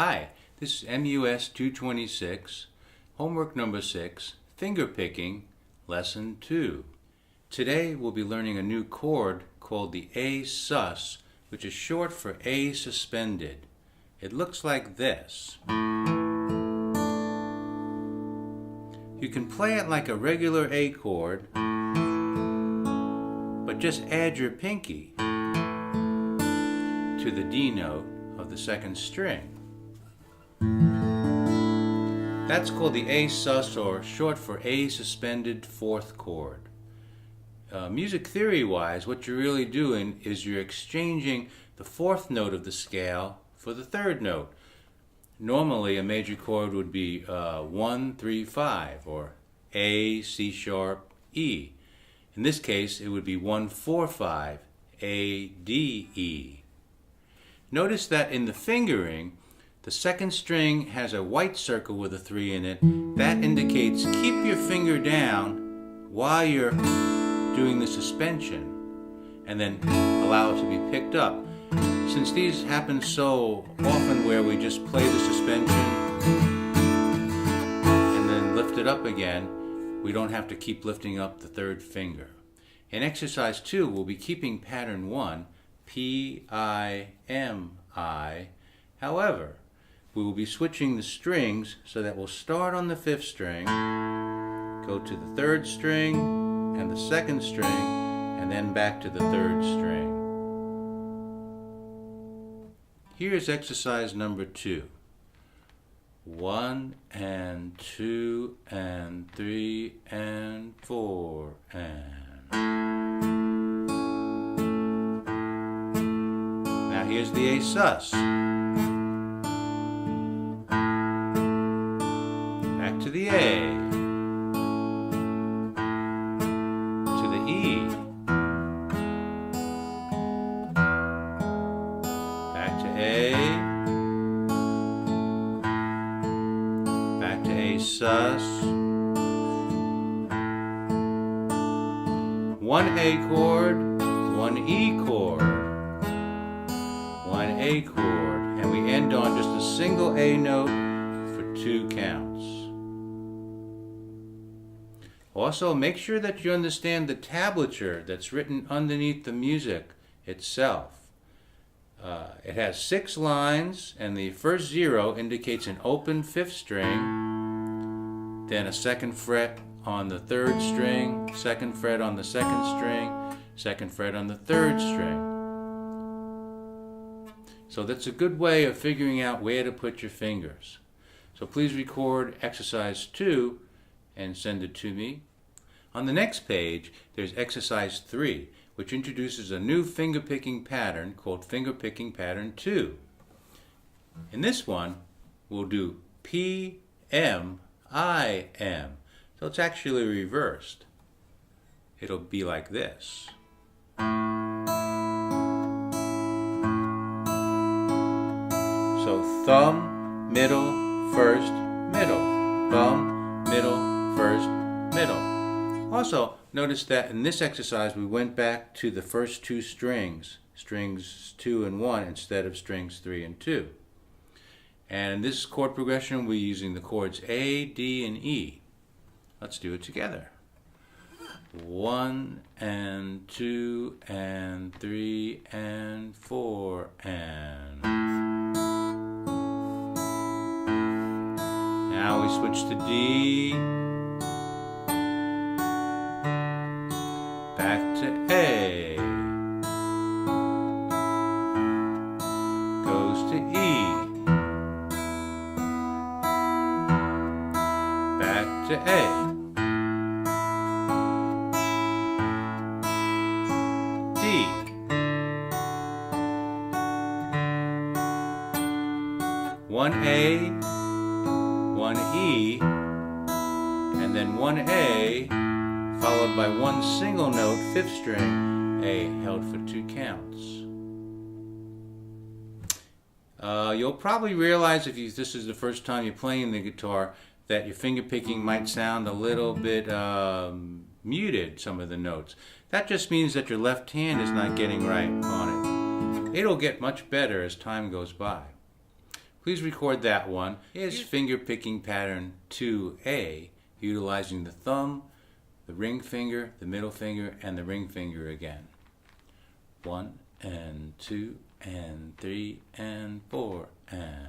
Hi, this is MUS 226, homework number 6, Fingerpicking, Lesson 2. Today we'll be learning a new chord called the A sus, which is short for A suspended. It looks like this. You can play it like a regular A chord, but just add your pinky to the D note of the second string. That's called the A sus, or short for A suspended fourth chord. Music theory wise, what you're really doing is you're exchanging the fourth note of the scale for the third note. Normally a major chord would be 1, 3, 5, or A, C sharp, E. In this case it would be 1, 4, 5, A, D, E. Notice that in the fingering, the second string has a white circle with a 3 in it. That indicates keep your finger down while you're doing the suspension, and then allow it to be picked up. Since these happen so often where we just play the suspension and then lift it up again, we don't have to keep lifting up the third finger. In exercise 2, we'll be keeping pattern 1, P-I-M-I. However, we will be switching the strings so that we'll start on the 5th string, go to the 3rd string and the 2nd string, and then back to the 3rd string. Here's exercise number 2. 1 and 2 and 3 and 4 and... Now here's the A sus. Back to the A, to the E, back to A, back to A sus, 1 A chord, 1 E chord, 1 A chord, and we end on just a single A note for 2 counts. Also, make sure that you understand the tablature that's written underneath the music itself. It has 6 lines, and the first 0 indicates an open 5th string, then a 2nd fret on the 3rd string, 2nd fret on the 2nd string, 2nd fret on the 3rd string. So that's a good way of figuring out where to put your fingers. So please record exercise 2 and send it to me. On the next page, there's exercise 3, which introduces a new finger-picking pattern called Fingerpicking Pattern 2. In this one, we'll do P, M, I, M. So it's actually reversed. It'll be like this. So thumb, middle, first, middle. Thumb, middle, first, middle. Also, notice that in this exercise we went back to the first 2 strings, strings 2 and 1 instead of strings 3 and 2. And in this chord progression we're using the chords A, D, and E. Let's do it together. 1 and 2 and 3 and 4 and... Now we switch to D, back to A, goes to E, back to A, D, 1 A, 1 E, and then 1 A, followed by 1 single note, 5th string, A, held for 2 counts. You'll probably realize if this is the first time you're playing the guitar that your finger picking might sound a little bit muted, some of the notes. That just means that your left hand is not getting right on it. It'll get much better as time goes by. please record that one. Here's finger picking pattern 2A, utilizing the thumb, the ring finger, the middle finger, and the ring finger again. 1 and 2 and 3 and 4 and...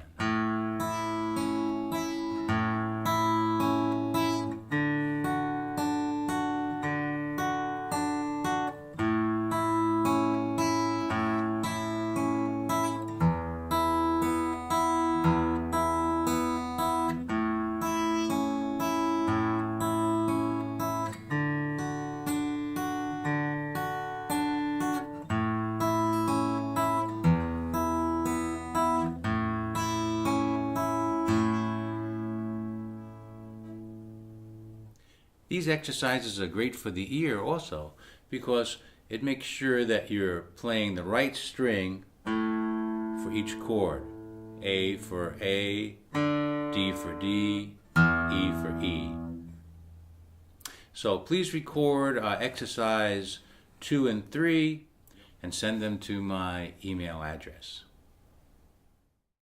These exercises are great for the ear also because it makes sure that you're playing the right string for each chord. A for A, D for D, E for E. So please record exercise 2 and 3 and send them to my email address.